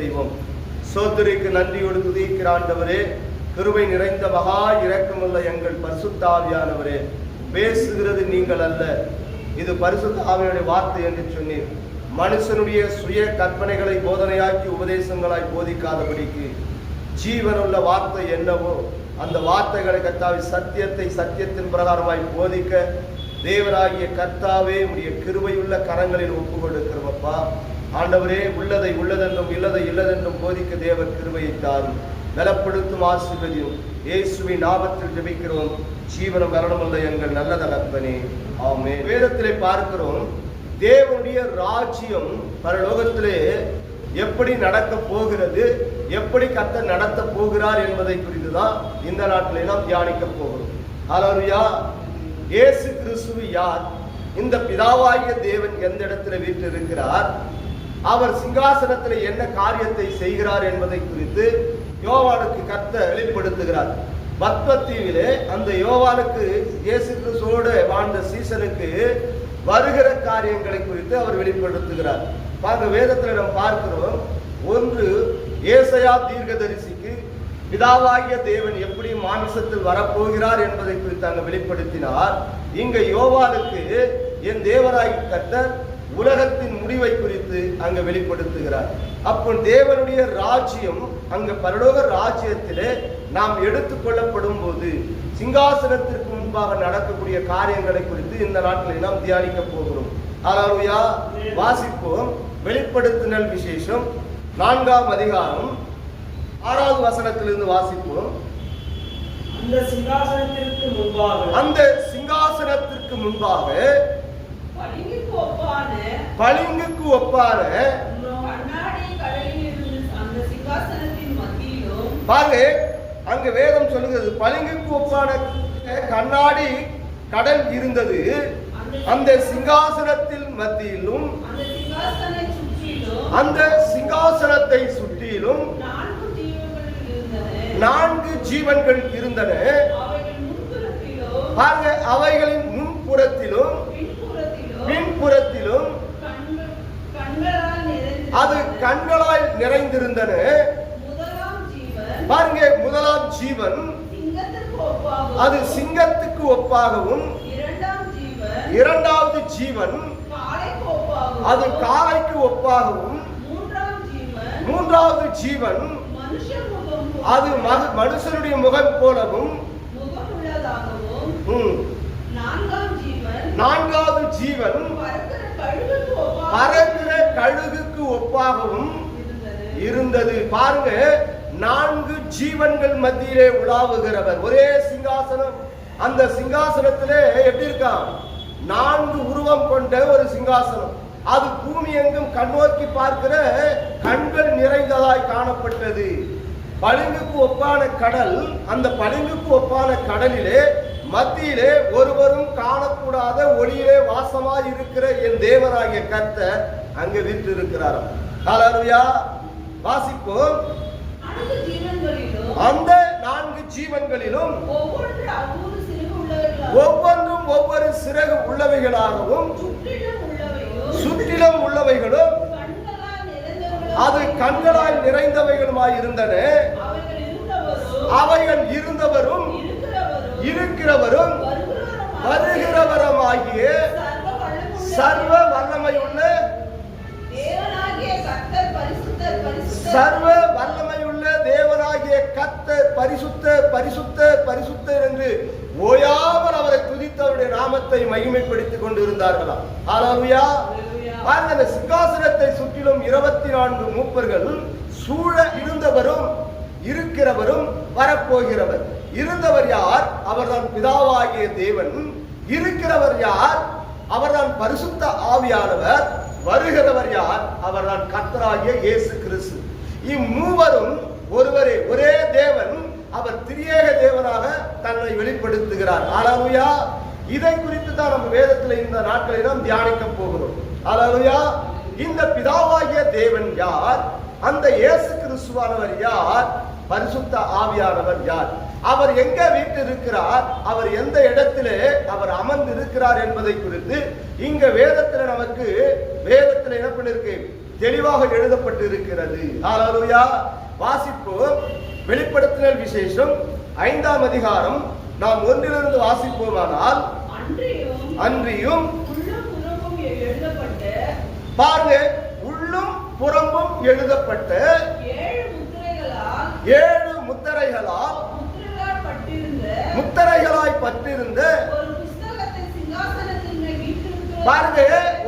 செய்வோம். சோதரிக்கு நன்றியோடு துதிக்கிற ஆண்டவரே, கிருபை நிறைந்த மகா இரக்கமுள்ள எங்கள் பரிசுத்த ஆவியானவரே, பேசுகிறது நீங்கள் அல்ல, இது பரிசுத்த ஆவியுடைய வார்த்தை என்று சொன்னீர். மனுஷனுடைய சுய கற்பனைகளை போதனையாக்கி உபதேசங்களாய் போதிக்காதபடிக்கு ஜீவனுள்ள வார்த்தை என்னவோ அந்த வார்த்தைகளை கர்த்தாவே சத்தியத்தை சத்தியத்தின் பிரகாரமாய் போதிக்க தேவனாகிய கர்த்தாவே உடைய கிருபையுள்ள கரங்களில் ஒப்பு கொடுக்கிறோமப்பா. ஆண்டவரே, உள்ளதை உள்ளதென்றும் இல்லதை இல்லதென்றும் போதிக்க தேவர் கிருபையை தாரும், பலப்படுத்தும், ஆசீர்வதியும். இயேசுவின் நாமத்தில் ஜெபிக்கிறோம் ஜீவனம் வரணுமல்ல எங்கள் நல்ல தகப்பனே, ஆமென். வேதத்திலே பார்க்கிறோம், தேவனுடைய ராஜ்யம் பரலோகத்திலே எப்படி நடக்க போகிறது, எப்படி கர்த்தர் நடத்த போகிறார் என்பதை குறித்துதான் இந்த நாட்டிலே நாம் தியானிக்க போகிறோம். ஹல்லேலூயா. இயேசு கிறிஸ்து யார்? இந்த பிதாவாகிய தேவன் எந்த இடத்துல வீற்றிருக்கிறார், அவர் சிங்காசனத்தில் என்ன காரியத்தை செய்கிறார் என்பதை குறித்து யோவானுக்கு கர்த்தர் வெளிப்படுத்துகிறார். பத்மத்தீவிலே அந்த யோவானுக்கு இயேசு கிறிஸ்துவோடு வாழ்ந்த சீசனுக்கு வருகிற காரியங்களை குறித்து அவர் வெளிப்படுத்துகிறார். பாருங்க, வேதத்தில் நாம் பார்க்கிறோம், ஒன்று ஏசாயா தீர்க்கதரிசிக்கு பிதாவாகிய தேவன் எப்படி மாமிசத்தில் வரப்போகிறார் என்பதை குறித்து அங்கு வெளிப்படுத்தினார். இங்க யோவானுக்கு என் தேவனாகிய கர்த்தர் உலகத்தின் முடிவை குறித்து அங்கு வெளிப்படுத்துகிறார். அப்போ தேவனுடைய ராஜ்யம் அங்கு பரலோக ராஜ்யத்திலே நாம் எடுத்துக்கொள்ளப்படும் போது சிங்காசனத்திற்கு முன்பாக நடக்கக்கூடிய காரியங்களை குறித்து இந்த நாட்டில் நாம் தியானிக்க போகிறோம். ஹல்லேலூயா. வாசிப்போம். வெளிப்படுத்தினல் விசேஷம் 4ஆம் அதிகாரம் 6வது வசனத்திலிருந்து வாசிப்போம். அந்த சிங்காசனத்திற்கு முன்பாக பளிங்குக்கு ஒப்பான பாருங்க, அங்கு வேதம் சொல்லுகிறது, பளிங்குக்கு ஒப்பான கண்ணாடி கடல் இருந்தது. அந்த சிங்காசனத்தில் மத்தியிலும் அந்த சிங்காசனத்தை சுற்றிலும் 4 ஜீவன்கள் இருந்தன. பாருங்க, அவைகளின் முன்புறத்திலும் பின்புறத்திலும் அது கண்களால் நிறைந்திருந்தன. பாருங்க, முதலாம் ஜீவன் அது சிங்கத்துக்கு ஒப்பாகவும், இரண்டாவது ஜீவன் அது காளைக்கு ஒப்பாகவும், மூன்றாவது ஜீவன் அது மனுஷனுடைய முகம் போலவும், நான்காவது ஜீவன் பறக்கிற கழுகுக்கு ஒப்பாகவும் இருந்தது. பாருங்க, 4 ஜீவன்கள் மத்தியிலே உலாவுகிறவர் ஒரே சிங்காசனம். அந்த சிங்காசனத்திலே எப்படி இருக்கான்? 4 உருவம் கொண்ட ஒரு சிங்காசனம். அது பூமி எங்கும் கண்ணோக்கி பார்க்கிற கண்கள் நிறைந்ததாய் காணப்பட்டது. பளிங்குக்கு ஒப்பான கடல், அந்த பளிங்குக்கு ஒப்பான கடலிலே மத்தியிலே ஒருவரும் காணக்கூடாத ஒளியிலே வாசமாய் இருக்கிற என் தேவனாகிய கர்த்தர் அங்கு வீற்றிருக்கிறார். ஹல்லேலூயா. வாசிப்போம். அந்த 4 ஜீவன்களிலும் ஒவ்வொன்றும் ஒவ்வொரு சிறகு உள்ளவைகளாகவும் சுற்றிலும் உள்ளவைகளும் அது கண்களால் நிறைந்தவைகளுமாய் இருந்தன. அவைகள் இருந்தவரும் இருக்கிறவரும் வருகிறவருமாகிய சர்வ வல்லமையுள்ள தேவனாகிய கர்த்தர் பரிசுத்தர் பரிசுத்தர் பரிசுத்தர் என்று ஓயாமல் அவரை துதித்தவருடைய நாமத்தை மகிமைப்படுத்திக் கொண்டிருந்தார்களாம். ஹல்லேலூயா. அந்த சிங்காசனத்தை சுற்றிலும் 24 மூப்பர்கள் சூழ இருந்தவரும் இருக்கிறவரும் வரப்போகிறவர். இருந்தவர் யார்? அவர்தான் பிதாவாகிய தேவன். இருக்கிறவர் யார்? அவர்தான் பரிசுத்த ஆவியானவர். வருகிறவர் யார்? அவர்தான் கர்த்தராகிய இயேசு கிறிஸ்து. இம்மூவரும் ஒருவரே, ஒரே தேவன். அவர் திரியேக தேவனாக தன்னை வெளிப்படுத்துகிறார். ஹல்லேலூயா. இதை குறித்து தான் நம்ம வேதத்தில் இந்த நாட்களை நாம் தியானிக்க போகிறோம். ஹல்லேலூயா. இந்த பிதாவாகிய தேவன் யார்? அந்த இயேசு கிறிஸ்துவானவர் யார்? பரிசுத்த ஆவியானவர் யார்? அவர் எங்க வீற்றிருக்கிறார்? அவர் எந்த இடத்திலே அவர் அமர்ந்து இருக்கிறார் என்பதை குறித்து இங்க வேதத்தில் நமக்கு என்ன பண்ணிருக்கு? தெளிவாக எழுதப்பட்டு இருக்கிறது. ஹல்லேலூயா. வாசிப்போம். வெளிப்படுத்தினல் விசேஷம் 5ஆம் அதிகாரம் நாம் 1 வாசிப்போமானால், அன்றியும் பாருங்க, உள்ளும் புறம்பும் எழுதப்பட்ட 7 முத்திரைகளால் முத்திரைகளாய் பட்டிருந்த பாருங்க,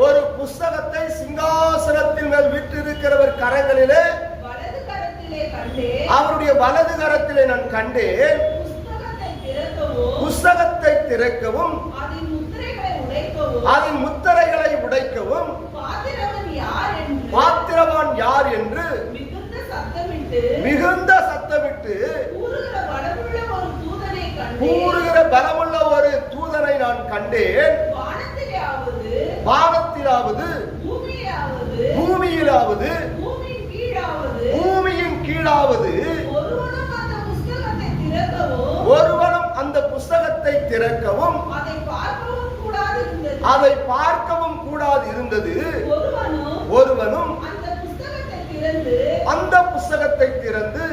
ஒரு புஸ்தகத்தை சிங்காசனத்தின் மேல் விட்டிருக்கிறவர் கரங்களிலே, அவருடைய வலது கரத்திலே நான் கண்டேன். புஸ்தகத்தை திறக்கவும் அதன் முத்திரைகளை உடைக்கவும் பாத்திரவான் யார் என்று மிகுந்த சத்தமிட்டு கூறுகிற பலமுள்ள ஒரு தூதனை நான் கண்டேன். வானத்திலாவது பூமியிலாவது பூமியின் கீழாவது ஒருவனும் அந்த புஸ்தகத்தை திறக்கவும் அதை பார்க்கவும் கூடாது இருந்தது. ஒருவனும் அந்த புஸ்தகத்தை திறந்து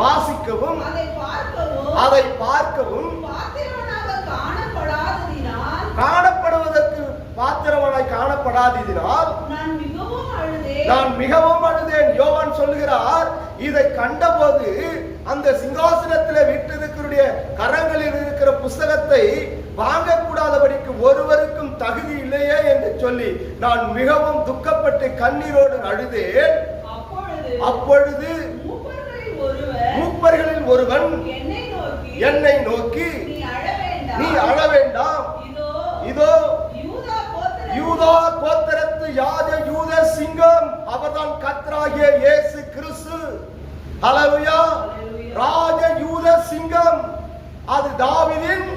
வாசிக்கவும் அதை பார்க்கவும் காணப்படுவதற்கு பாத்திரமாய் காணப்படாததினால் நான் மிகவும் அழுதேன். யோவான் சொல்லுகிறார், இதை கண்டபோது அந்த சிங்காசனத்தில் வீட்டிற்குரிய கரங்களில் இருக்கிற புஸ்தகத்தை வாங்கக்கூடாதபடிக்கு ஒருவருக்கும் தகுதி இல்லையே என்று சொல்லி நான் மிகவும் துக்கப்பட்டு கண்ணீரோடு அழுதேன். அப்பொழுது மூப்பர்களில் ஒருவன் என்னை நோக்கி, நீ அழ வேண்டாம், இதோ யூதா கோத்திரத்து யூத சிங்கம், அவர்தான் கர்த்தராகிய இயேசு கிறிஸ்து. ஹல்லேலூயா. ராஜ யூத சிங்கம், அது தாவீதின்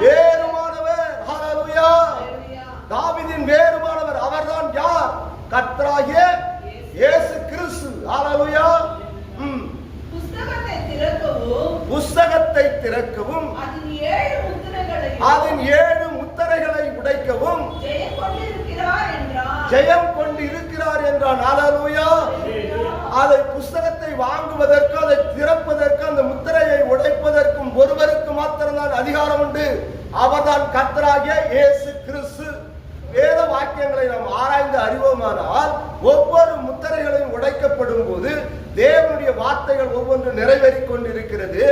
வேறுமானவர். ஹல்லேலூயா. தாவீதின் வேறுமானவர். அவர்தான் யார்? கர்த்தராகிய இயேசு கிறிஸ்து. ஹல்லேலூயா. புஸ்தகத்தை திறக்கவும் அதன் 7 முத்திரைகளை உடைக்கவும் ஜெயம் கொண்டு இருக்கிறார் என்றான். ஹல்லேலூயா. அதை புஸ்தகத்தை வாங்குவதற்கு, அதை திறப்பதற்கு, அந்த முத்திரையை உடைப்பதற்கும் ஒருவருக்கு மாத்திரம்தான் அதிகாரம் உண்டு. அவர்தான் கர்த்தராகிய இயேசு கிறிஸ்து. வேத வாக்கியங்களை நாம் ஆராய்ந்து அறிவோமானால், ஒவ்வொரு முத்திரைகளையும் உடைக்கப்படும் போது தேவனுடைய வார்த்தைகள் ஒவ்வொன்று நிறைவேறிக் கொண்டிருக்கிறது.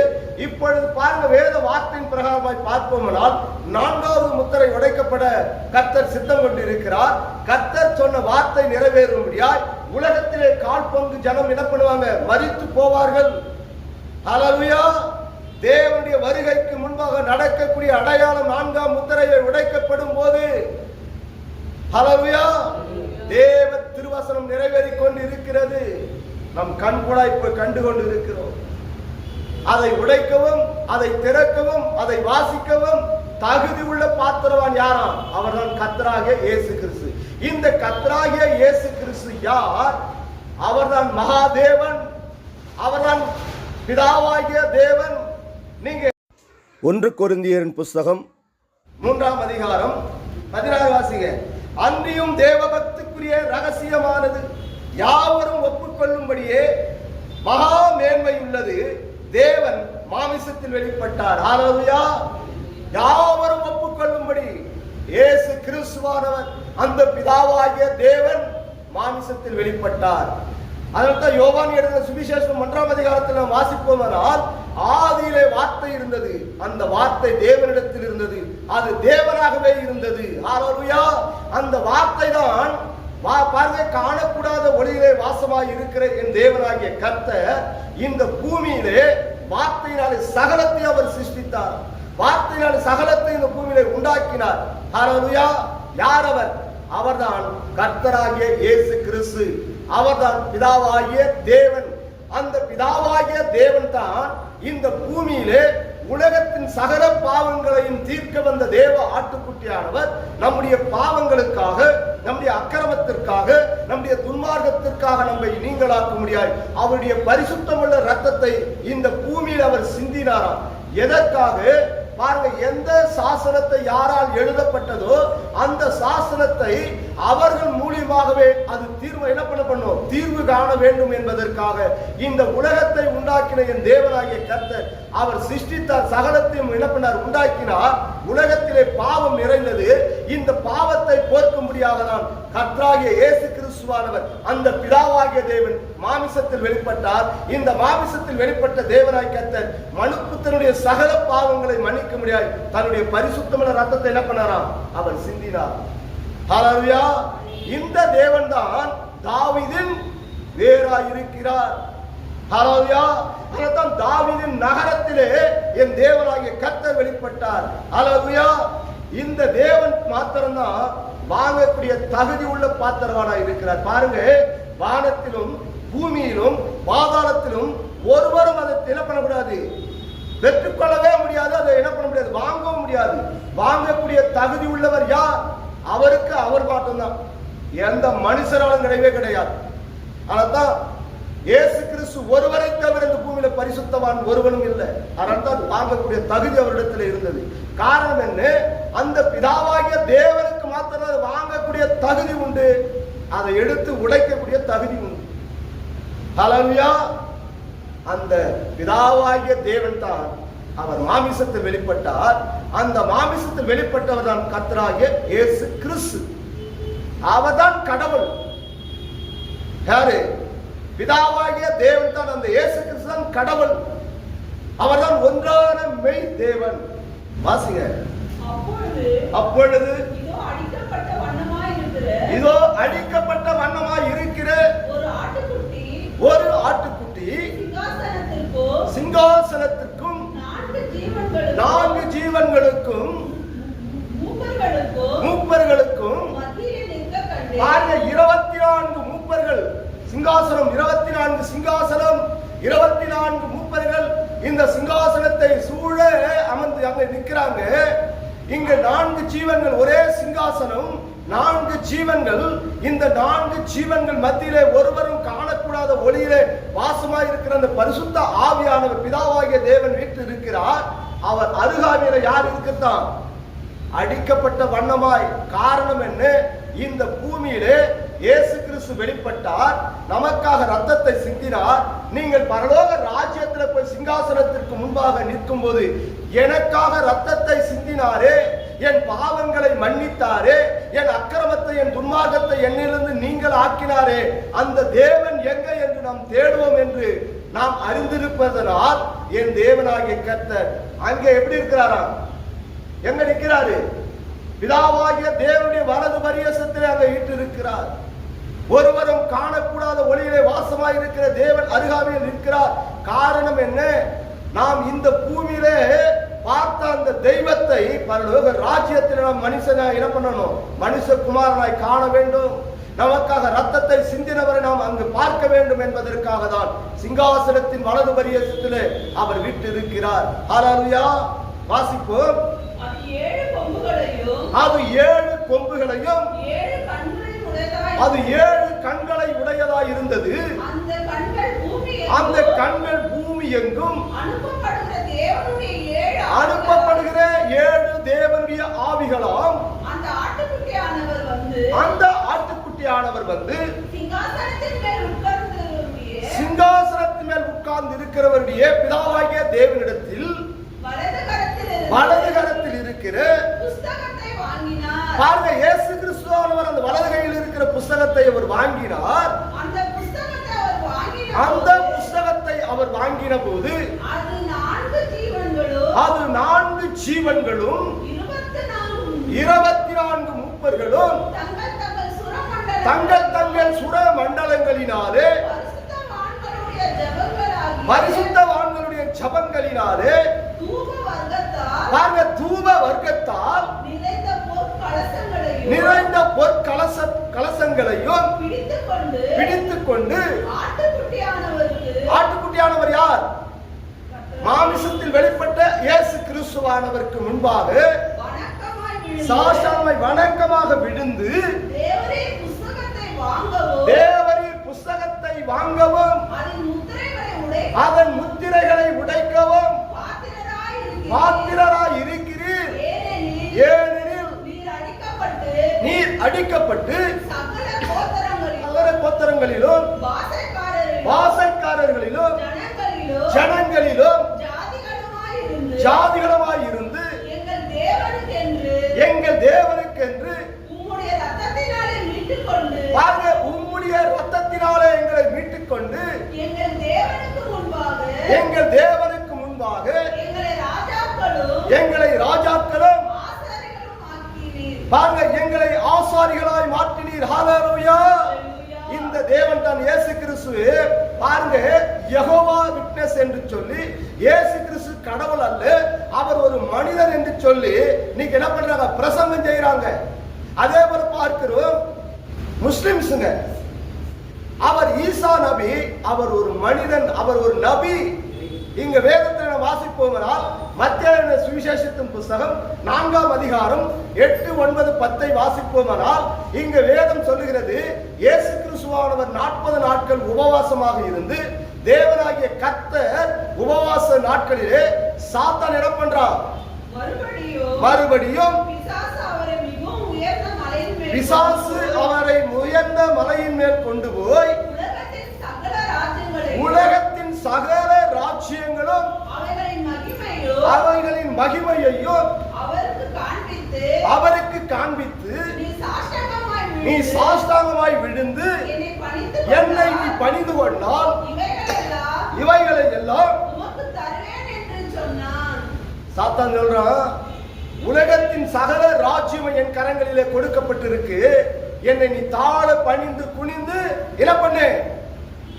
இப்பொழுது பாருங்க, வேத வார்த்தையின் பிரகாரமாய் பார்ப்போமானால் 4வது முத்திரை உடைக்கப்பட கர்த்தர் சித்தம் கொண்டிருக்கிறார். கர்த்தர் சொன்ன வார்த்தை நிறைவேறும்படியாய் உலகத்திலே 1/4 ஜனம் என்ன பண்ணுவாங்க? மரித்து போவார்கள். ஹல்லேலூயா. தேவனுடைய வருகைக்கு முன்பாக நடக்கக்கூடிய அடையாளம் 4ஆம் முத்திரையை உடைக்கப்படும் போது, ஹல்லேலூயா, தேவ திருவசனம் நிறைவேறிக் கொண்டு இருக்கிறது. நம் கண் கூட இப்ப கண்டு கொண்டு இருக்கிறோம். அதை உடைக்கவும், அதை திறக்கவும், அதை வாசிக்கவும் தகுதி உள்ள பாத்திரவான் யாராம்? அவர்தான் கர்த்தராகிய இயேசு கிறிஸ்து. இந்த கர்த்தராகிய இயேசு கிறிஸ்து யார்? அவர்தான் மகாதேவன், அவர்தான் பிதாவாகிய தேவன். நீங்க 1 கொரிந்தியரின் புஸ்தகம் 3ஆம் அதிகாரம் 16 வாசிங்க. அன்றியும் தேவபக்திக்குரிய ரகசியமானது யாவரும் ஒப்புக்கொள்ளும்படியே மகா மேன்மை உள்ளது. தேவன் மாமிசத்தில் வெளிப்பட்டார். ஹல்லேலூயா. யாவரும் ஒப்புக்கொள்ளும்படி இயேசு கிறிஸ்துவானவர், அந்த பிதாவாகிய தேவன் மாமிசத்தில் வெளிப்பட்டார். அதனால்தான் யோவான் எழுதின சுவிசேஷம் 1ஆம் அதிகாரத்தில் நாம் வாசிப்போமானால், ஆதியிலே வார்த்தை இருந்தது, அந்த வார்த்தை தேவனிடத்தில் இருந்தது, அது தேவனாகவே இருந்தது. ஹல்லேலூயா. அந்த வார்த்தை தான் பாருங்க, காணக்கூடாத ஒளியிலே வாசமாய் இருக்கிற என் தேவனாகிய கர்த்தர் இந்த பூமியிலே வார்த்தையினாலே சகலத்தை அவர் சிருஷ்டித்தார். வார்த்தையினாலே சகலத்தை இந்த பூமியிலே உண்டாக்கினார். ஹல்லேலூயா. யார் அவர்? அவர்தான் கர்த்தராகிய இயேசு கிறிஸ்து. அவர்தான் பிதாவாகிய தேவன். அந்த பிதாவாகிய தேவன் தான் இந்த பூமியிலே உலகத்தின் சகல பாவங்களையும் தீர்க்க வந்த தேவ ஆட்டுக்குட்டியானவர். நம்முடைய பாவங்களுக்காக, நம்முடைய அக்கிரமத்திற்காக, நம்முடைய துன்மார்க்கத்திற்காக நம்மை நீங்களாக்க முடியாது அவருடைய பரிசுத்தமுள்ள ரத்தத்தை இந்த பூமியில் அவர் சிந்தினாராம். எதற்காக? பாருங்க, எந்த சாசனத்தை யாரால் எழுதப்பட்டதோ அந்த சாசனத்தை அவர்கள் மூலியமாகவே அது தீர்வு காண வேண்டும் என்பதற்காக இந்த உலகத்தை உண்டாக்கின என் தேவனாகிய கர்த்தர் அவர் சிருஷ்டித்தார், சகலத்தையும் உண்டாக்கினார். உலகத்திலே பாவம் நிறைந்தது. இந்த பாவத்தை போக்கும்படியாக தான் கர்த்தராகிய இயேசு கிறிஸ்துவானவர் அந்த பிதாவாகிய தேவன் மாமிசத்தில் வெளிப்பட்டார். இந்த மாமிசத்தில் வெளிப்பட்ட தேவனாய் கர்த்தர் மனுப்புத்தனுடைய சகல பாவங்களை மன்னிக்க முடியாது தன்னுடைய பரிசுத்தமான ரத்தத்தை என்ன பண்ணாராம்? அவர் சிந்தினார். ஹல்லேலூயா! இந்த தேவன் தான் தாவீதின் வேராய் இருக்கிறார். ஹல்லேலூயா! அதனால்தான் தாவீதின் நகரத்திலே என் தேவனாகிய கர்த்தர் வெளிப்பட்டார். ஹல்லேலூயா! இந்த தேவன் மாத்திரம்தான் வாங்கக்கூடிய தகுதி உள்ள பாத்திரவானாய் இருக்கிறார். பாருங்க, வானத்திலும் பூமியிலும் பாதாளத்திலும் ஒருவரும் அதை என்ன பண்ணக்கூடாது, பெற்றுக்கொள்ளவே முடியாது, அதை என்ன பண்ண முடியாது, வாங்கவும் முடியாது. வாங்கக்கூடிய தகுதி உள்ளவர் யார்? அவருக்கு அவர் மட்டும்தான், எந்த மனுஷராலும் கிடையவே கிடையாது. அதனால்தான் இயேசு கிறிஸ்து ஒருவரை தவிர இந்த பூமியில பரிசுத்தவான் ஒருவனும் இல்லை. அதனால்தான் வாங்கக்கூடிய தகுதி அவரிடத்தில் இருந்தது. காரணம் என்ன? அந்த பிதாவாகிய தேவனுக்கு மாத்திரம் வாங்கக்கூடிய தகுதி உண்டு, அதை எடுத்து உடைக்கக்கூடிய தகுதி உண்டு. ஹல்லேலூயா! அந்த பிதாவாகிய தேவன் தான் அவர் மாமிசத்தில் வெளிப்பட்டார். அந்த மாமிசத்தில் வெளிப்பட்டவர் தான் கர்த்தராகிய இயேசு கிறிஸ்து. அவர்தான் கடவுள். யாரு? பிதாவாகிய தேவன் தான். அந்த இயேசு கிறிஸ்து தான் கடவுள். அவர்தான் ஒன்றான மெய் தேவன். வாசிங்க. அப்பொழுது இதோ அடிக்கப்பட்ட வண்ணமாய் இருக்கிற ஒரு ஆட்டுக்குட்டி சிங்காசனத்திற்கும் 4 ஜீவன்களுக்கும் மூப்பர்களுக்கும் 24 மூப்பர்கள், சிங்காசனம் 24 சிங்காசனம், 24 மூப்பர்கள் இந்த சிங்காசனத்தை சூழ அமர்ந்து அங்க நிற்கிறாங்க. இங்க 4 ஜீவன்கள், ஒரே சிங்காசனம், 4 ஜீவன்கள். இந்த 4 ஜீவன்கள் மத்தியிலே ஒருவரும் காணக்கூடாத ஒளியிலே வாசமாய் இருக்கிற அந்த பரிசுத்த ஆவியானவர் பிதாவாகிய தேவன் வீட்டில் இருக்கிறார். அவர் அருகாமையில யார் இருக்கத்தான்? அடிக்கப்பட்ட வண்ணமாய். காரணம் என்ன? இந்த பூமியிலே இயேசு கிறிஸ்து வெளிப்பட்டார், நமக்காக ரத்தத்தை சிந்தினார். நீங்கள் பரலோக ராஜ்யத்தில் போய் சிங்காசனத்திற்கு முன்பாக நிற்கும் போது எனக்காக ரத்தத்தை சிந்தினாரே, என் பாவங்களை மன்னித்தாரே, என் அக்கிரமத்தை என் துன்மார்க்கத்தை என்னிலிருந்து நீங்கள் ஆக்கினாரே, அந்த தேவன் எங்க என்று நாம் தேடுவோம் என்று நாம் அறிந்திருப்பதனால் என் தேவனாகிய கர்த்தர் அங்கே எப்படி இருக்கிறாராம்? எங்க நிற்கிறாரு? பிதாவாகிய தேவனுடைய வலது பரியசத்திலே அங்கே இருக்கிறார். ஒருவரும் காணக்கூடாத ஒளியிலே வாசமாய் இருக்கிற தேவன் அருகாமையில் இருக்கிறார். காரணம் என்ன? நாம் இந்த பூமியிலே பார்த்த அந்த தெய்வத்தை பரலோக ராஜ்யத்தில் நாம் மனுஷனாய் என்ன பண்ணணும்? மனுஷகுமாரனாய் காண வேண்டும். நமக்காக ரத்தத்தை சிந்தினவரை நாம் அங்கு பார்க்க வேண்டும் என்பதற்காக தான் சிங்காசனத்தின் வலது பரியசத்திலே அவர் வீற்றிருக்கிறார். ஹல்லேலூயா! வாசிப்போம். அது 7 கொம்புகளையும் அது 7 கண்களை உடையதாய் இருந்தது. அந்த கண்கள் பூமி எங்கும் அனுப்பப்படுகிற 7 தேவனுடைய ஆவிகளாம். அந்த ஆட்டுக்குட்டியானவர் வந்து சிங்காசனத்தின் மேல் உட்கார்ந்து இருக்கிறவருடைய பிதாவாகிய தேவனிடத்தில் வலது கரத்தில் இருக்கிற பாருங்க, இயேசு கிறிஸ்துவானவர் அந்த வலது கையில் இருக்கிற புஸ்தகத்தை அவர் வாங்கினார். அந்த புஸ்தகத்தை அவர் வாங்கின போது அது 4 ஜீவன்களும் 24 மூப்பர்களும் தங்கள் சுர மண்டலங்களினாலே பரிசுத்தவான்களுடைய ஜபங்களினாலே தூப வர்க்கத்தால் நிறைந்த பொற்கலசங்களையும் பிடித்துக்கொண்டு ஆட்டுக்குட்டியானவர் யார்? மாமிசத்தில் வெளிப்பட்ட இயேசு கிறிஸ்துவானவருக்கு முன்பாக சாஷ்டாங்கமாய் வணக்கமாக விழுந்து தேவரீர் புஸ்தகத்தை வாங்கவும் அதன் முத்திரைகளை உடைக்கவும் பாத்திரராய் அடிக்கப்பட்டு சகல கோத்திரங்களிலும் கோத்திரங்களிலும் வாசைக்காரர்களிலும் ஜனங்களிலும் ஜாதிகளுமாய் இருந்து எங்கள் தேவனுக்கென்று பாருங்க, உம்முடைய ரத்தத்தினாலே எங்களை மீட்டுக் கொண்டு எங்கள் தேவனுக்கு முன்பாக எங்களை ராஜாக்களும் பாருங்க எங்களை ஆசாரிகளாய் மாற்றினீர். ஹல்லேலூயா. இந்த தேவன் தான் இயேசு கிறிஸ்து. பாருங்க, யெகோவா விட்னஸ் என்று சொல்லி இயேசு கிறிஸ்து கடவுள் அல்ல, அவர் ஒரு மனிதன் என்று சொல்லி நீங்க என்ன பண்றாங்க, பிரசங்கம் செய்யறாங்க. அதே போல பார்க்கிறோம் முஸ்லிம்ஸுங்க, அவர் ஈசா நபி, அவர் ஒரு மனிதன், அவர் ஒரு நபி. இங்க வேதத்தை வாசிப்போம்னால் மத்தேயு சுவிசேஷத்தின் புத்தகம் 4ஆம் அதிகாரம் 8, 9, 10 வாசிப்போம்னால் இங்க வேதம் சொல்லுகிறது, இயேசு கிறிஸ்துவானவர் 40 நாட்கள் உபவாசமாக இருந்து தேவனாகிய கர்த்தர் உபவாச நாட்களிலே சாத்தான் என்ன பண்றான், மறுபடியும் பிசாசு அவரை உயர்ந்த மலையின் மேல் கொண்டு போய் உலகத்தின் சகல ராஜ்யங்களும் அவைகளின் மகிமையையும் அவருக்கு காண்பித்து நீ சாஷ்டாங்கமாய் விழுந்து என்னை நீ பணிந்து கொண்டால் இவைகளை எல்லாம் சாத்தான் சொல்றான், உலகத்தின் சகல ராஜ்யம் என் கரங்களிலே கொடுக்கப்பட்டிருக்கு, என்னை நீ தாழ பணிந்து குனிந்து என்ன பண்ணு,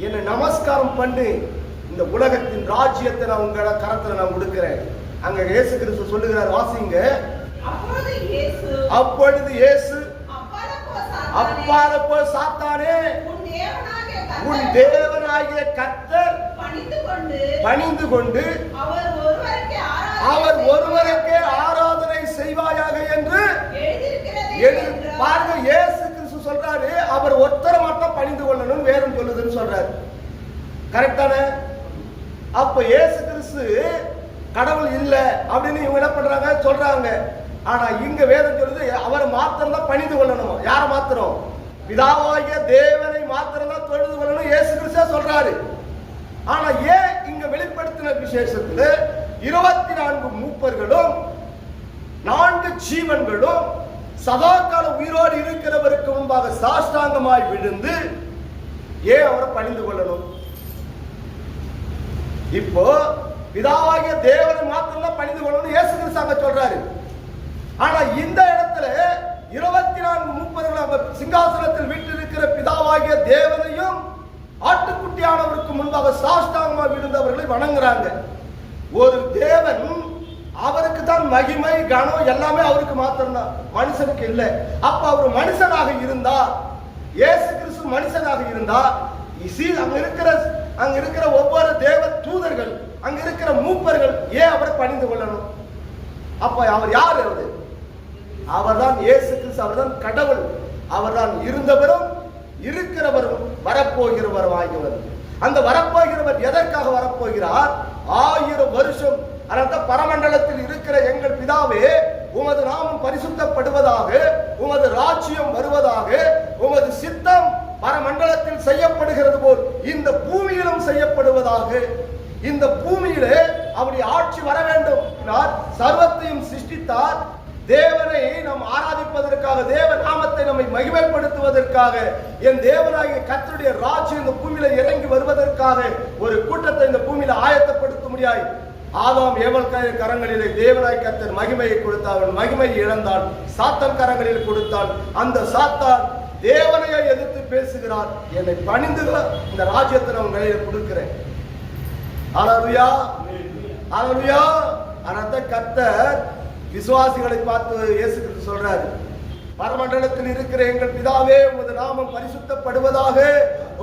என்னை நமஸ்காரம் பண்ணு, இந்த உலகத்தின் ராஜ்யத்தை நான் உங்களோட கரத்துல நான் கொடுக்கிறேன். அங்க இயேசு கிறிஸ்து சொல்லுகிறார், வாசிங்க. அப்பொழுது இயேசு அப்பால போ சாத்தானே, உன் தேவனாகிய கர்த்தர் பணிந்து கொண்டு அவர் ஒருவருக்கே ஆராதனை செய்வாயாக என்று பாருங்க. இயேசு கிறிஸ்து சொல்றாரு, அவர் ஒருத்தரை மட்டும் பணிந்து கொள்ளணும் வேதம் சொல்லுதுன்னு சொல்றாரு. கரெக்டான? அப்ப இயேசு கிறிஸ்து கடவுள் இல்ல அப்படின்னு இவங்க என்ன பண்றாங்க, சொல்றாங்க. ஆனா இங்க வேதம் சொல்லுது, அவரை மாத்திரம் தான் பணிந்து கொள்ளணும். யார மாத்திரம்? பிதாவாகிய தேவனை மாத்திரம் தான் தொழுது கொள்ளணும் இயேசு கிறிஸ்து சொல்றாரு. ஆனா ஏன் இங்க வெளிப்படுத்தின விசேஷத்துல 24 மூப்பர்களும் 4 ஜீவன்களும் சதாகால உயிரோடு இருக்கிறவருக்கு முன்பாக சாஷ்டாங்கமாய் விழுந்து ஏன் அவரை பணிந்து கொள்ளணும்? இப்போ பிதாவாகிய தேவனை மாத்திரம் தான் பணிந்து கொள்ளணும் இயேசு கிறிஸ்து சொல்றாரு. ஆனா இந்த இடத்துல 24 மூப்பர்கள் சிங்காசனத்தில் வீட்டிருக்கிற பிதாவாகிய தேவனையும் ஆட்டுக்குட்டியானவருக்கு முன்பாக சாஷ்டாங்கமாக விழுந்தவர்களை வணங்குறாங்க. ஒரு தேவன், அவருக்கு தான் மகிமை கனம் எல்லாமே அவருக்கு மாத்திரம்தான், மனுஷனுக்கு இல்லை. அப்ப அவர் மனுஷனாக இருந்தா, இயேசு கிறிஸ்து மனுஷனாக இருந்தா, அங்க இருக்கிற ஒவ்வொரு தேவ தூதர்கள், அங்க இருக்கிற மூப்பர்கள் ஏன் அவரை பணிந்து கொள்ளணும்? அப்ப அவர் யார்? அவர் தான் இயேசு கிறிஸ்து, அவர் தான் கடவுள், அவர் தான் இருந்தவரும் இருக்கிறவரும் வரப்போகிறவரும் ஆகியவர். அந்த வரப்போகிறவர் எதற்காக வரப்போகிறார்? 1000 வருஷம். அதாவது பரமண்டலத்தில் இருக்கிற எங்கள் பிதாவே, உமது நாமம் பரிசுத்தப்படுவதாக, உமது ராஜ்யம் வருவதாக, உமது சித்தம் பரமண்டலத்தில் செய்யப்படுகிறது போல் இந்த பூமியிலும் செய்யப்படுவதாக. இந்த பூமியிலே அவருடைய ஆட்சி வர வேண்டும். சர்வத்தையும் சிருஷ்டித்தார். தேவனை நாம் ஆராதிப்பதற்காக, தேவ நாமத்தை நம்மை மகிமைப்படுத்துவதற்காக, என் தேவனாகிய கர்த்தருடைய ராஜ்யம் இந்த பூமியில இறங்கி வருவதற்காக ஒரு கூட்டத்தை இந்த பூமியில ஆயத்தப்படுத்த முடியாது. ஆதாம் ஏவல் கரங்களிலே தேவனாய் கர்த்தர் மகிமையை கொடுத்தார். அவன் மகிமையை இழந்தான், சாத்தான் கரங்களில் கொடுத்தான். அந்த சாத்தான் தேவனையை எதிர்த்து பேசுகிறார். என்னை பணிந்து இந்த ராஜ்யத்தை நான் கையில கொடுக்கிறேன். ஹல்லேலூயா, ஹல்லேலூயா. அந்த கர்த்தர் விசுவாசிகளை பார்த்து இயேசு கிறிஸ்து சொல்றாரு, பரமண்டலத்தில் இருக்கிற எங்கள் பிதாவே, உமது நாமம் பரிசுத்தப்படுவதாக,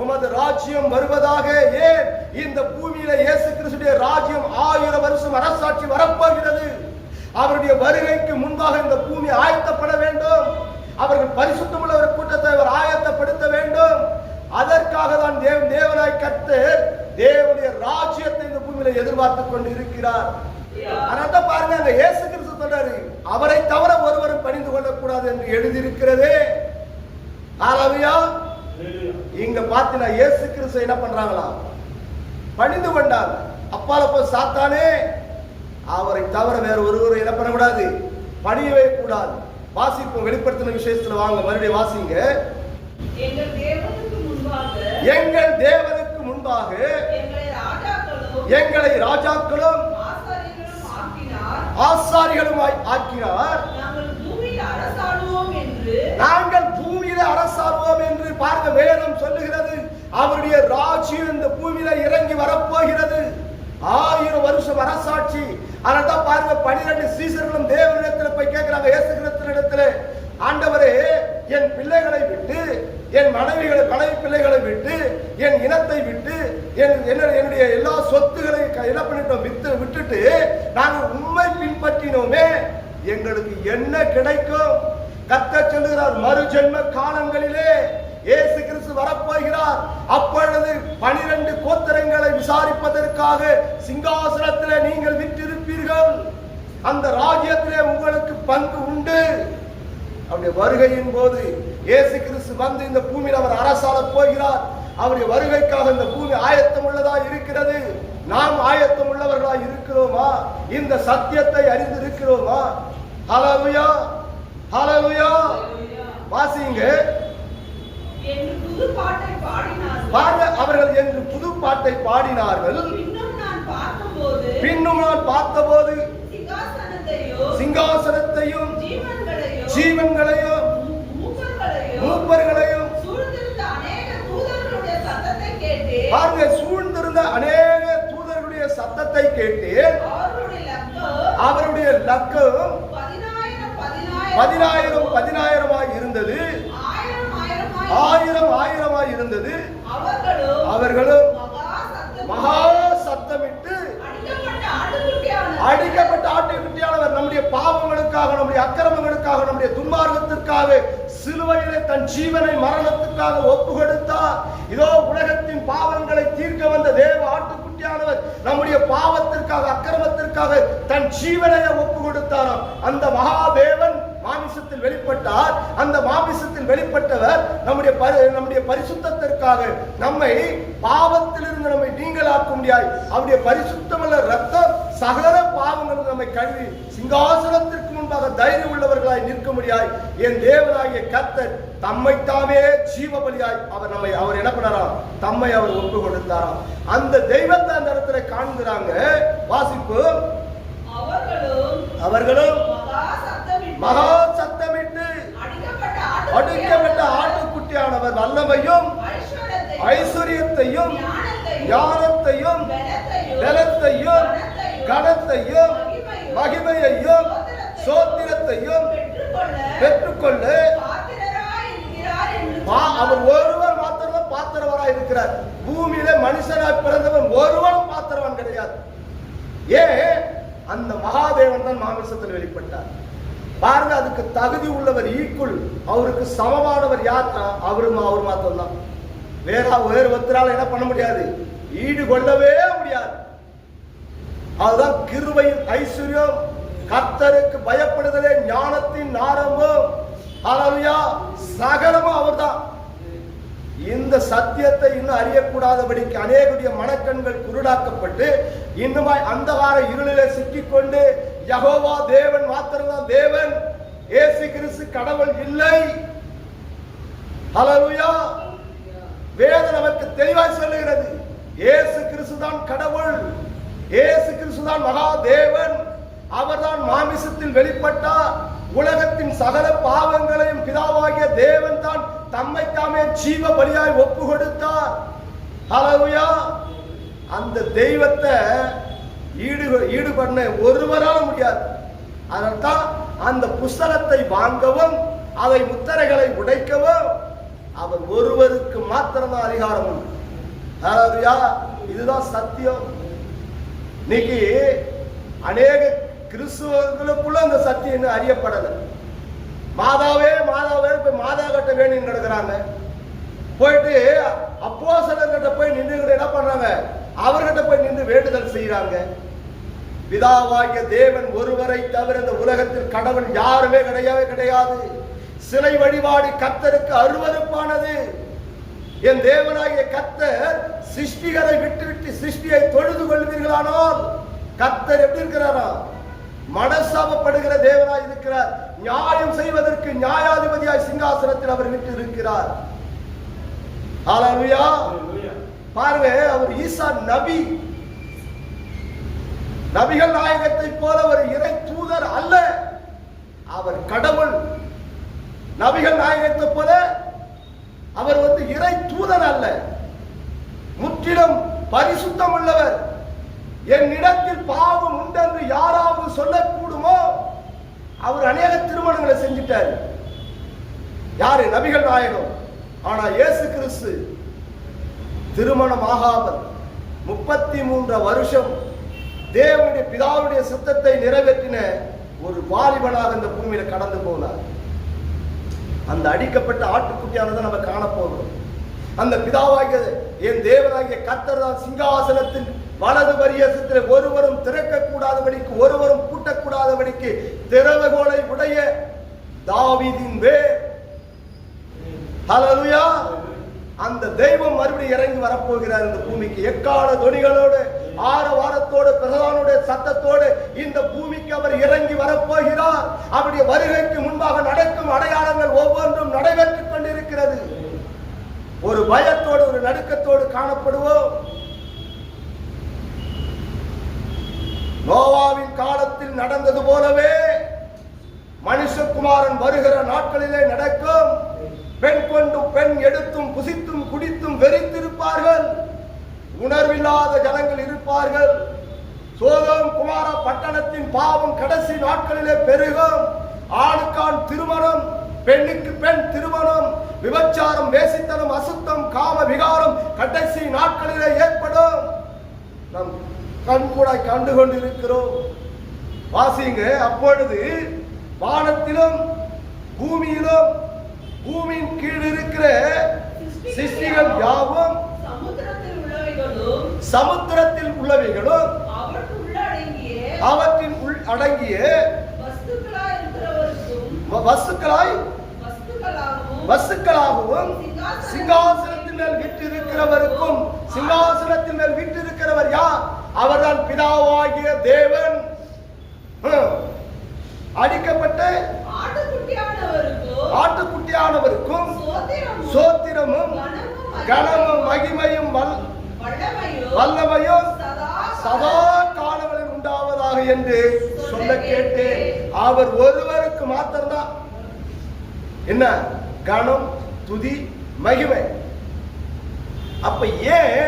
உமது ராஜ்யம் வருவதாக. ஏன் இந்த பூமியில இயேசு கிறிஸ்துடைய ராஜ்யம் 1000 வருஷம் அரசாட்சி வரப்போகிறது. அவருடைய வருகைக்கு முன்பாக இந்த பூமி ஆயத்தப்பட வேண்டும். அவர்கள் பரிசுத்தமுள்ள ஒரு கூட்டத்தை அவர் ஆயத்தப்படுத்த வேண்டும். அதற்காக தான் தேவனாய் கர்த்தர் தேவனுடைய ராஜ்யத்தை இந்த பூமியில எதிர்பார்த்து கொண்டு இருக்கிறார். அதான் பாருங்க, இயேசு கிறிஸ்து சொல்றாரு, அவரை தவிர ஒருவரும் பணிந்து கொள்ளக்கூடாது என்று எழுதியிருக்கிறதே. ஹalleluya. இங்க பாத்தீங்கன்னா இயேசு கிறிஸ்து என்ன பண்றாங்களா? பணிந்து கொண்டாங்க. அப்பால போய் சாத்தானே, அவரை தவிர வேற ஒருவரை என்ன பண்ணக்கூடாது, பணியவே கூடாது. வாசிப்போம், வெளிப்படுத்தின விசேஷத்துல வாங்க, மறுபடியும் வாசிங்க. எங்கள் தேவனுக்கு முன்பாக எங்களை ராஜாக்களும் ஆசாரிகளும் ஆக்கினார். நாங்கள் பூமியில அரசாளுவோம் என்று பாருங்க, வேதம் சொல்லுகிறது. அவருடைய ராஜ்யம் இந்த பூமியில இறங்கி வரப்போகிறது. 1000 வருஷம் அரசாட்சி. அதனால்தான் பாருங்க, 12 சீசர்களும் தேவனிடத்தில் போய் கேட்கிறாங்க, இயேசு கிறிஸ்துவினிடத்தில், ஆண்டவரே, என் பிள்ளைகளை விட்டு, என் மனைவி பிள்ளைகளை விட்டு, என் இனத்தை விட்டு, என்னுடைய எல்லா சொத்துக்களை என்ன பண்ணிட்டோம், விட்டுட்டு நாங்கள் உண்மை பின்பற்றினோமே, எங்களுக்கு என்ன கிடைக்கும்? கர்த்தர் சொல்லுகிறார், மறு ஜென்ம காலங்களிலே இயேசு கிறிஸ்து வரப்போகிறார். அப்பொழுது 12 கோத்திரங்களை விசாரிப்பதற்காக சிங்காசனத்திலே நீங்கள் விற்றிருப்பீர்கள். அந்த ராஜ்யத்திலே உங்களுக்கு பங்கு உண்டு. அவருடைய வருகையின் போது இயேசு கிறிஸ்து வந்து இந்த பூமியில் அவர் அரசாள போகிறார். அவருடைய வருகைக்காக இந்த பூமி ஆயத்தம் உள்ளதா இருக்கிறது. நாம் ஆயத்தம் உள்ளவர்களா இருக்கிறோமா? இந்த சத்தியத்தை அறிந்து இருக்கிறோமா? ஹalleluya, ஹalleluya. வாசிங்க. அவர்கள் என்று புது பாட்டை பாடினார்கள். பின்னும் நான் பார்த்தபோது சிங்காசனத்தையும் ஜீவன்களையும் மூப்பர்களையும் பாருங்க, சூழ்ந்திருந்த அநேக தூதர்களுடைய சத்தத்தை கேட்டேன். அவருடைய லக்கம் 10,000 இருந்தது. 1000 இருந்தது. அவர்களும் மகா சத்தமிட்டு அடிக்கப்பட்ட ஆட்டுக்குட்டியானவர் நம்முடைய பாவங்களுக்காக, நம்முடைய அக்கிரமங்களுக்காக, நம்முடைய துன்மார்க்கத்திற்காக சிலுவையிலே தன் ஜீவனை மரணத்துக்காக ஒப்பு கொடுத்தார். இதோ உலகத்தின் பாவங்களை தீர்க்க வந்த தேவ ஆட்டுக்குட்டியானவர் நம்முடைய பாவத்திற்காக, அக்கிரமத்திற்காக தன் ஜீவனை ஒப்பு கொடுத்தாராம். அந்த மகாதேவன் மாமிசத்தில் வெளிப்பட்டார். அந்த மாமிசத்தில் வெளிப்பட்டவர் நம்முடைய பரிசுத்தத்திற்காக, நம்மை பாவத்திலிருந்து நம்மை நீங்களாக்க முடியாது. அவருடைய பரிசுத்தமுள்ள ரத்தம் சகல பாவங்களும் நம்மை கழுவி சிங்காசனத்திற்கு முன்பாக தைரியம் உள்ளவர்களாய் நிற்க முடியாது. என் தேவனாகிய கர்த்தர் தம்மை தாமே ஜீவ பலியாய் அவர் என்ன பண்ணாராம், தம்மை அவர் ஒப்பு கொடுத்தாராம். அந்த தெய்வத்தை அந்த இடத்துல காண்கிறாங்க. வாசிப்பு. அவர்களும் மகா சத்தமிட்டு அடிக்கப்பட்ட ஆட்டுக்குட்டியானவர் வல்லமையும் ஐஸ்வர்யத்தையும் ஞானத்தையும் பலத்தையும் கனத்தையும் மகிமையையும் சோத்திரத்தையும் பெற்றுக்கொள்ள அவர் ஒருவர் மாத்திரம் பாத்திரவராய் இருக்கிறார். பூமியில மனுஷனாய் பிறந்தவன் ஒருவனும் பாத்திரவன் கிடையாது. ஏன்? அந்த மகாதேவன் தான் மாமிசத்தில் வெளிப்பட்டார். பாருங்க, அதுக்கு தகுதி உள்ளவர், ஈக்குவல், அவருக்கு சமமானவர் யார்னா அவர் மாத்திரம் தான். வேற ஒருத்தரால என்ன பண்ண முடியாது, ஈடு கொள்ளவே முடியாது. அதுதான் கிருபையின் ஐஸ்வர்யம், கர்த்தருக்கு பயப்படுதலே ஞானத்தின் ஆரம்பம். ஹல்லேலூயா. சகலமும் அவர்தான். இந்த சத்தியத்தை இன்னும் அறியக்கூடாதபடிக்கு அநேகருடைய மனக்கண்கள் குருடாக்கப்பட்டு இன்னுமாய் அந்தகார இருளிலே சிக்கிக்கொண்டு யெகோவா தேவன் மாத்திரம்தான் தேவன், இயேசு கிறிஸ்து கடவுள் இல்லை. ஹல்லேலூயா. வேதம் நமக்கு தெளிவாய் சொல்லுகிறது, இயேசு கிறிஸ்து தான் கடவுள், இயேசு கிறிஸ்து தான் மகா தேவன். அவர்தான் மாமிசத்தில் வெளிப்பட்டார். உலகத்தின் சகல பாவங்களையும் பிதாவாகிய தேவன் தான் தம்மை தாமே ஜீவ பலியாய் ஒப்பு கொடுத்தார். ஹல்லேலூயா. அந்த தெய்வத்தை ஈடு பண்ண ஒருவரால முடியாது. அதனால்தான் அந்த புஸ்தகத்தை வாங்கவும் அதை முத்திரைகளை உடைக்கவும் அவர் ஒருவருக்கு மாத்திரம்தான் அதிகாரம் உண்டு. ஹல்லேலூயா. இதுதான் சத்தியம். இன்னைக்கு அநேக கிறிஸ்துவர்களுக்குள்ள அந்த சத்தியம் இன்னும் அறியப்படலை. மாதாவே போய் மாதா கட்ட வேணும்னு கிடக்குறாங்க. போயிட்டு அப்போஸ்தலர்கிட்ட போய் நின்று என்ன பண்றாங்க, அவர்கிட்ட போய் நின்று வேண்டுதல் செய்யறாங்க. பிதாவாகிய தேவன் ஒருவரை தவிர இந்த உலகத்தில் கடவுள் யாருமே கிடையவே கிடையாது. சிலை வழிபாடு கர்த்தருக்கு அருவருப்பானது. என் தேவனாகிய கர்த்தர் சிருஷ்டிகளை விட்டுவிட்டு சிருஷ்டியை தொழுது கொள்வீர்களானால் கர்த்தர் எப்படி இருக்கிறாரா? மனசாபப்படுகிற தேவனாய் இருக்கிறார். நியாயம் செய்வதற்கு நியாயாதிபதியாய் சிங்காசனத்தில் அவர் விட்டு இருக்கிறார். ஹல்லேலூயா. பாருங்க, அவர் ஈசா நபி. நபிகள் நாயகத்தை போல ஒரு இறை தூதர் அல்ல, அவர் கடவுள். நபிகள் நாயகத்தை போல அவர் இறை தூதர் அல்ல, முற்றிலும் பரிசுத்தம் உள்ளவர். என்னிடத்தில் பாவம் உண்டென்று யாராவது சொல்லக்கூடுமோ? அவர் அநேக திருமணங்களை செஞ்சிட்டார். யாரு? நபிகள் நாயகம். ஆனா இயேசு கிறிஸ்து திருமணம் ஆகாமல் 33 வருஷம் தேவனுடைய பிதாவுடைய சித்தத்தை நிறைவேற்றின ஒரு வாலிபனாக இந்த பூமியில கடந்து போனார். அந்த அடிக்கப்பட்ட ஆட்டுக்குட்டியானதை நம்ம காணப்போகிறோம். அந்த பிதாவாகிய என் தேவனாகிய கர்த்தர் தான் சிங்காசனத்தின் வலது பரியசத்தில் ஒருவரும் திறக்க கூடாதபடிக்கு ஒருவரும் பூட்டக்கூடாதபடிக்கு திறவுகோலை உடைய தாவீதின் வேர். ஹல்லேலூயா. அந்த தெய்வம் மறுபடியும் இறங்கி வரப்போகிறார் இந்த பூமிக்கு. எக்கால தொனிகளோடு ஆரவாரத்தோடு பிரதானுடைய சத்தத்தோடு இந்த பூமிக்கு அவர் இறங்கி வரப்போகிறார். அவருடைய வருகைக்கு முன்பாக நடக்கும் அடையாளங்கள் ஒவ்வொன்றும் நடைபெற்றுக் கொண்டிருக்கிறது. ஒரு பயத்தோடு ஒரு நடுக்கத்தோடு காணப்படுவோம். நோவாவின் காலத்தில் நடந்தது போலவே மனுஷகுமாரன் வருகிற நாட்களிலே நடக்கும். பெண் கொண்டும் பெண் எடுத்தும் புசித்தும் குடித்தும் வெறித்திருப்பார்கள். உணர்வில்லாத ஜனங்கள் இருப்பார்கள். சோதோம் குமாரா பட்டணத்தின் பாவம் கடைசி நாட்களிலே பெருகும். ஆணுக்கான் திருமணம், பெண்ணுக்கு பெண் திருமணம், விபச்சாரம், வேசித்தனம், அசுத்தம், காம விகாரம் கடைசி நாட்களிலே ஏற்படும். நம் கண்கூடாய் கண்டு கொண்டிருக்கிறோம். வாசிங்க. அப்பொழுது வானத்திலும் பூமியிலும் பூமியின் கீழ் இருக்கிற சிருஷ்டிகள் யாவும் சமுத்திரத்தில் உள்ளவைகளும் அவற்றின் உள் அடங்கிய வஸ்துக்களாகவும் சிங்காசனத்தின் மேல் விட்டிருக்கிறவருக்கும். சிங்காசனத்தின் மேல் விட்டிருக்கிறவர் யார்? அவர்தான் பிதாவாகிய தேவன். அடிக்கப்பட்ட ஆட்டுக்குட்டியானவருக்கும் சோத்திரமும் கனமும் மகிமையும் வல்லமையும் சதா காலங்களில் உண்டாவதாக என்று சொல்ல கேட்டேன். அவர் ஒருவருக்கு மாத்திரம்தான் என்ன கனம், துதி, மகிமை. அப்ப ஏன்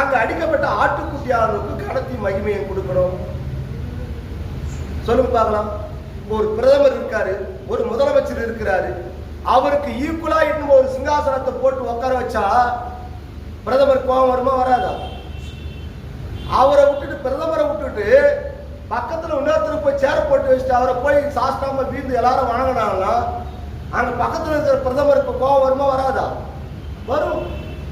அங்க அடிக்கப்பட்ட ஆட்டுக்குட்டியானவருக்கு கனத்தி மகிமையை கொடுக்கணும்? சொல்லுங்க பார்க்கலாம். ஒரு பிரதமர் இருக்காரு, ஒரு முதலமைச்சர் இருக்கிறாரு. அவருக்கு ஈக்குவலா இன்னும் ஒரு சிங்காசனத்தை போட்டு உட்கார வச்சா பிரதமர் கோபம் வருமா வராதா? அவரை விட்டுட்டு, பிரதமரை விட்டுட்டு பக்கத்துல இன்னொருத்தர் போய் சேர போட்டு வச்சுட்டு அவரை போய் சாஸ்தாம வீழ்ந்து எல்லாரும் வணங்கினாங்கன்னா அங்க பக்கத்துல இருக்கிற பிரதமருக்கு கோபம் வருமா வராதா? வரும்.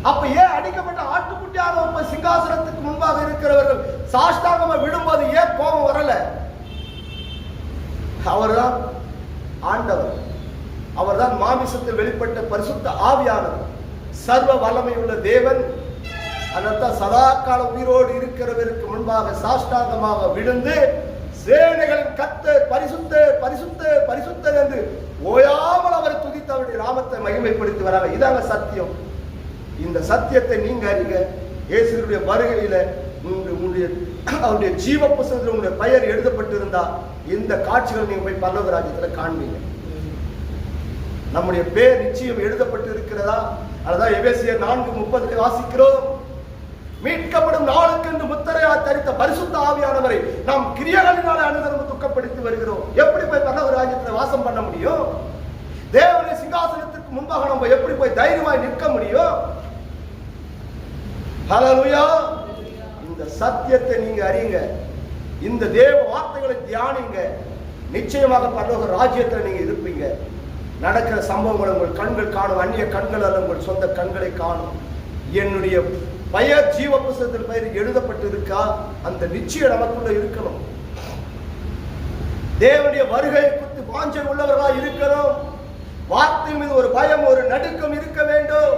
அப்ப ஏன் அடிக்கப்பட்ட ஆட்டுக்குட்டியான சிங்காசனத்துக்கு முன்பாக இருக்கிறவர்கள் சாஷ்டாங்கமா விடும்போது ஏன் கோபம் வரல? அவர்தான் ஆண்டவர். அவர்தான் மாமிசத்தில் வெளிப்பட்ட பரிசுத்த ஆவியானவர், சர்வ வல்லமை உள்ள தேவன். அதனால்தான் சதா கால உயிரோடு இருக்கிறவருக்கு முன்பாக சாஷ்டாங்கமாக விழுந்து சேனைகளின் கர்த்தர் பரிசுத்தர் பரிசுத்தர் பரிசுத்தர் என்று ஓயாமல் அவர் துதித்து அவருடைய நாமத்தை மகிமைப்படுத்தி வராங்க. இதாங்க சத்தியம். இந்த சத்தியத்தை நீங்க அறிங்க. இயேசுவினுடைய வருகையில அவருடைய ஜீவ புத்தகத்தில் உங்களுடைய பெயர் எழுதப்பட்டிருந்தா இந்த காட்சிகள் நீங்க போய் பரலோக ராஜ்யத்துல காண்பீங்க. நம்முடைய பேர் நிச்சயம் எழுதப்பட்டு இருக்கிறதா? அதுதான் எபேசியர் 4:30 வாசிக்கிறோம். மீட்கப்படும் நாளுக்கு என்று முத்திரையா தரித்த பரிசுத்த ஆவியானவரை நாம் கிரியைகளினாலே அனுதினமும் துக்கப்படுத்தி வருகிறோம். எப்படி போய் பரலோக ராஜ்யத்துல வாசம் பண்ண முடியும்? தேவனுடைய சிங்காசனத்திற்கு முன்பாக நம்ம எப்படி போய் தைரியமாய் நிற்க முடியும்? ஹல்லேலூயா. இந்த சத்தியத்தை நீங்க அறியுங்க. இந்த தேவ வார்த்தைகளை தியானிங்க. நிச்சயமாக பரலோக ராஜ்யத்தில் நீங்க இருப்பீங்க. நடக்கிற சம்பவங்களை உங்கள் கண்கள் காணும். அந்நிய கண்கள் அல்ல, உங்கள் சொந்த கண்களை காணும். என்னுடைய பெயர் ஜீவ புத்தகத்தில் பெயர் எழுதப்பட்டு இருக்கா? அந்த நிச்சயம் நமக்குள்ள இருக்கணும். தேவனுடைய வருகையை குறித்து வாஞ்சை உள்ளவர்களா இருக்கணும். வார்த்தை மீது ஒரு பயம், ஒரு நடுக்கம் இருக்க வேண்டும்.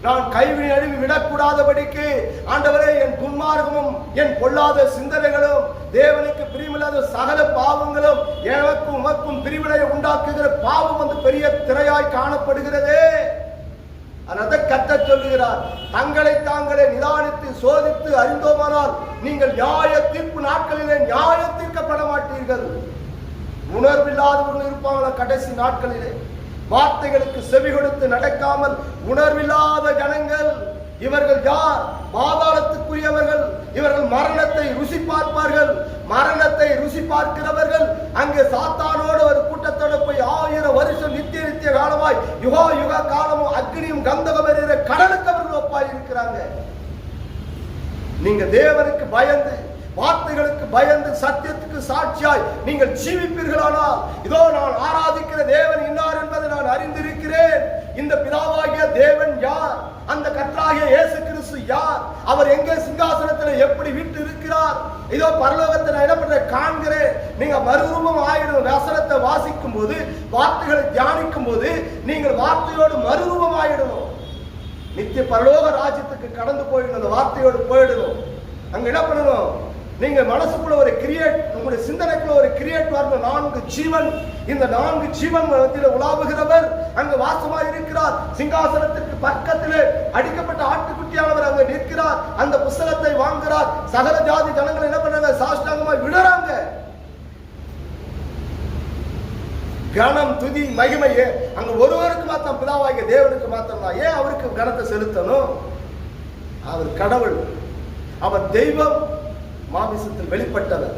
நான் கைவி நழுவி விடக்கூடாதபடிக்கு ஆண்டவரே, என் துன்மார்க்கமும் என் பொல்லாத சிந்தனைகளும் தேவனுக்கு பிரியமில்லாத சகல பாவங்களும் எனக்கும் உமக்கும் பிரிவினையை உண்டாக்குகிற பாவம் வந்து பெரிய திரையாய் காணப்படுகிறதே. அதை கர்த்தர் சொல்லுகிறார், தங்களை தாங்களே நிதானித்து சோதித்து அறிந்தோமானால் நீங்கள் நியாய தீர்ப்பு நாட்களிலே நியாய தீர்க்கப்பட மாட்டீர்கள். உணர்வில்லாதவர்கள் இருப்பாங்களா கடைசி நாட்களிலே? வார்த்தைகளுக்கு செவி கொடுத்து நடக்காமல் உணர்வில்லாத ஜனங்கள் இவர்கள் யார்? பாதாளத்துக்குரியவர்கள். இவர்கள் மரணத்தை ருசி பார்ப்பார்கள். மரணத்தை ருசி பார்க்கிறவர்கள் அங்கே சாத்தானோடு ஒரு கூட்டத்தோடு போய் 1000 வருஷம் நித்திய காலமாய் யுகா யுக காலமும் அக்னியும் கந்தகம் எறிகிற கடலுக்கு அவர்கள் ஒப்பாய் இருக்கிறாங்க. நீங்க தேவனுக்கு பயந்து, வார்த்தைகளுக்கு பயந்து, சத்தியத்துக்கு சாட்சியாய் நீங்கள் ஜீவிப்பீர்களானால், இதோ நான் ஆராதிக்கிற தேவன் இன்னார் என்பதை நான் அறிந்திருக்கிறேன். இந்த பிதாவாகிய தேவன் யார்? அந்த கர்த்தராகிய இயேசு கிறிஸ்து யார்? அவர் எங்கே சிங்காசனத்தில் எப்படி வீட்டு இருக்கிறார்? இதோ பரலோகத்தை நான் என்ன பண்ற காண்கிறேன். நீங்க மறுரூபம் ஆயிடும். வசனத்தை வாசிக்கும் போது, வார்த்தைகளை தியானிக்கும் போது நீங்கள் வார்த்தையோடு மறுரூபம் ஆயிடணும். நித்திய பரலோக ராஜ்யத்துக்கு கடந்து போயிடணும். அந்த வார்த்தையோடு போயிடணும். அங்க என்ன பண்ணணும்? நீங்க மனசுக்குள்ள ஒரு கிரியேட், உங்களுடைய சிந்தனைக்குள்ள ஒரு கிரியேட் வரணும். 4 ஜீவன், இந்த 4 ஜீவன் மத்தியில் உலாவுகிறவர் அங்கு வாசமாய் இருக்கிறார். சிங்காசனத்திற்கு பக்கத்திலே அடிக்கப்பட்ட ஆட்டுக்குட்டியானவர் அங்க நிற்கிறார். அந்த புஸ்தகத்தை வாங்குகிறார். சகல ஜாதி ஜனங்கள் என்ன பண்றாங்க? சாஷ்டாங்கமாய் விடுறாங்க. கனம், துதி, மகிமையே அங்க ஒருவருக்கு மாத்திரம், பிதாவாகிய தேவனுக்கு மாத்திரம் தான். ஏன் அவருக்கு கனத்தை செலுத்தணும்? அவர் கடவுள், அவர் தெய்வம், மாமிசத்தில் வெளிப்பட்டவர்.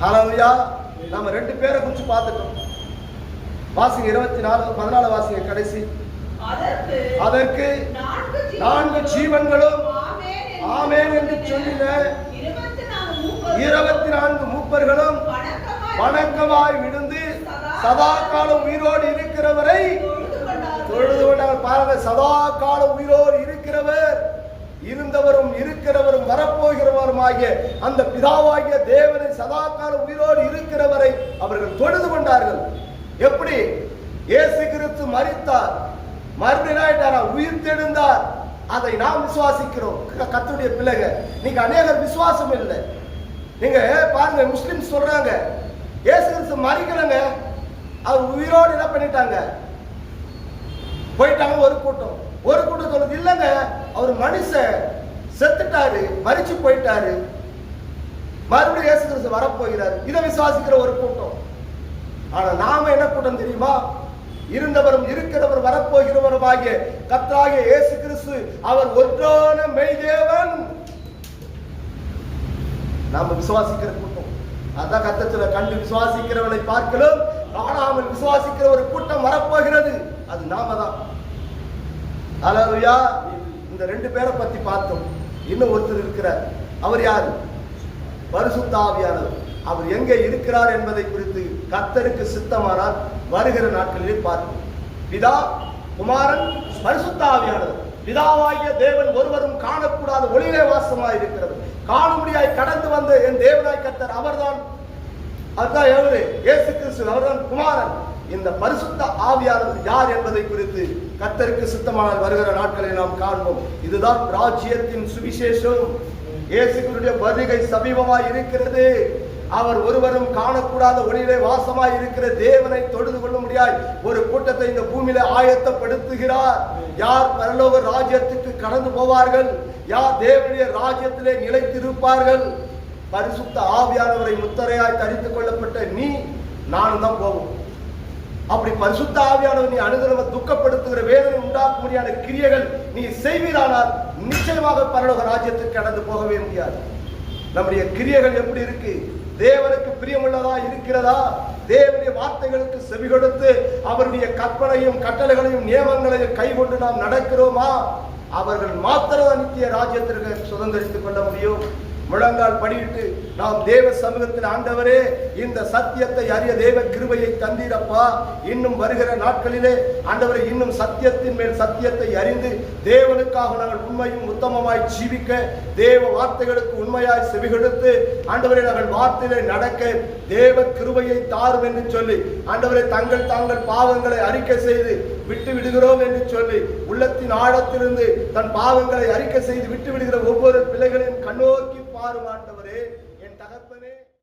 ஹல்லேலூயா. நாம 2 பேரை குறித்து பார்த்துட்டோம். வாசிங்க 24-14 வாசிங்க கடைசி. அதற்கு 4 ஜீவன்களும் ஆமென் என்று சொல்லின 24 மூப்பர்களும் வணக்கமாய் விழுந்து சதா காலம் உயிரோடு இருக்கிறவரை தொழுது கொண்டார்கள். பாருங்க, சதா காலம் உயிரோடு இருக்கிறவர், இருந்தவரும் இருக்கிறவரும் வரப்போகிறவருமாகிய அந்த பிதாவாகிய தேவனை சதா காலம் உயிரோடு இருக்கிறவரை அவர்கள் தொழுது கொண்டார்கள். எப்படி? இயேசு கிறிஸ்து மரித்தார், மறுபடியும் உயிர் தெழுந்தார். அதை நாம் விசுவாசிக்கிறோம். கர்த்தருடைய பிள்ளைங்க, நீங்க அநேகர் விசுவாசம் இல்லை. நீங்க பாருங்க, முஸ்லிம் சொல்றாங்க இயேசு கிறிஸ்து மரிக்கலங்க, அவர் உயிரோடு என்ன பண்ணிட்டாங்க? போயிட்டாங்க. ஒரு கூட்டம் சொல்லுது இல்லைங்க, அவர் மனுஷன் செத்துட்டாரு, மரிச்சு போயிட்டாரு, மறுபடியும் இயேசு கிறிஸ்து வரப்போகிறார். இதை விசுவாசிக்கிற ஒரு கூட்டம். ஆனா நாம என்ன கூட்டம் தெரியுமா? இருந்தவரும் இருக்கிறவர் வரப்போகிறவருமாகிய கர்த்தராகிய இயேசு கிறிஸ்து அவர் ஒன்றான மெய்தேவன். நாம விசுவாசிக்கிற கூட்டம். அதான் கர்த்தரை கண்டு விசுவாசிக்கிறவனை பார்க்கலும் காணாமல் விசுவாசிக்கிற ஒரு கூட்டம் வரப்போகிறது. அது நாம தான். ஹல்லேலூயா. இந்த 2 பேரை பத்தி பார்த்தோம். இன்னும் ஒருத்தர் இருக்கிறார். அவர் யாரு? பரிசுத்த ஆவியானவர். அவர் எங்கே இருக்கிறார் என்பதை குறித்து கர்த்தருக்கு சித்தமானால் வருகிற நாட்களிலே பார்ப்போம். பிதா, குமாரன், பரிசுத்த ஆவியானவர். பிதாவாகிய தேவன் ஒருவரும் காணக்கூடாத ஒளியிலே வாசமாய் இருக்கிறது. காணும்படியாய் கடந்து வந்த என் தேவனாய் கர்த்தர் அவர்தான். அதுதான் எவரு? இயேசு கிறிஸ்து. அவர்தான் குமாரன். இந்த பரிசுத்த ஆவியானவர் யார் என்பதை குறித்து கர்த்தருக்கு சித்தமாக வருகிற நாட்களை நாம் காண்போம். இதுதான் ராஜ்யத்தின் சுவிசேஷம். இயேசுவினுடைய வருகை சமீபமாய் இருக்கிறது. அவர் ஒருவரும் காணக்கூடாத ஒளியிலே வாசமாய் இருக்கிற தேவனை தொழுது கொள்ள முடியாய் ஒரு கூட்டத்தை இந்த பூமியில ஆயத்தப்படுத்துகிறார். யார் பரலோக ராஜ்யத்துக்கு கடந்து போவார்கள்? யார் தேவனுடைய ராஜ்யத்திலே நிலைத்திருப்பார்கள்? பரிசுத்த ஆவியானவரை முத்திரையாய் தரித்துக் கொள்ளப்பட்ட நீ நானும் தான் போவோம். அப்படி பரிசுத்த ஆவியானவர் நீ அனுதினம் துக்கப்படுத்துகிற, வேதனை உண்டாக்க முடியாத கிரியைகள் நீ செய்வீரானால் நிச்சயமாக பரலோக ராஜ்யத்துக்கு கடந்து போகவே முடியாது. நம்முடைய கிரியைகள் எப்படி இருக்கு? தேவனுக்கு பிரியமுள்ளதா இருக்கிறதா? தேவனுடைய வார்த்தைகளுக்கு செவி கொடுத்து அவருடைய கற்பனையும் கட்டளைகளையும் நியமங்களையும் கைகொண்டு நாம் நடக்கிறோமா? அவர்கள் மாத்திரம் நித்திய ராஜ்யத்திற்கு சுதந்திரித்துக் கொள்ள முடியும். முழங்கால் படியிட்டு நாம் தேவ சமூகத்தில், ஆண்டவரே இந்த சத்தியத்தை அறிய தேவ கிருபையை தந்தீரப்பா. இன்னும் வருகிற நாட்களிலே ஆண்டவரே இன்னும் சத்தியத்தின் மேல் சத்தியத்தை அறிந்து தேவனுக்காக நாங்கள் உண்மையும் உத்தமமாய் ஜீவிக்க, தேவ வார்த்தைகளுக்கு உண்மையாய் செவிகொடுத்து ஆண்டவரே நாங்கள் வார்த்தையிலே நடக்க தேவ கிருபையை தாரும் என்று சொல்லி ஆண்டவரே தாங்கள் பாவங்களை அறிக்கை செய்து விட்டு விடுகிறோம் என்று சொல்லி உள்ளத்தின் ஆழத்திலிருந்து தன் பாவங்களை அறிக்கை செய்து விட்டு விடுகிற ஒவ்வொரு பிள்ளைகளையும் கண்ணோக்கி பாரும் ஆண்டவரே, என் தகப்பனே.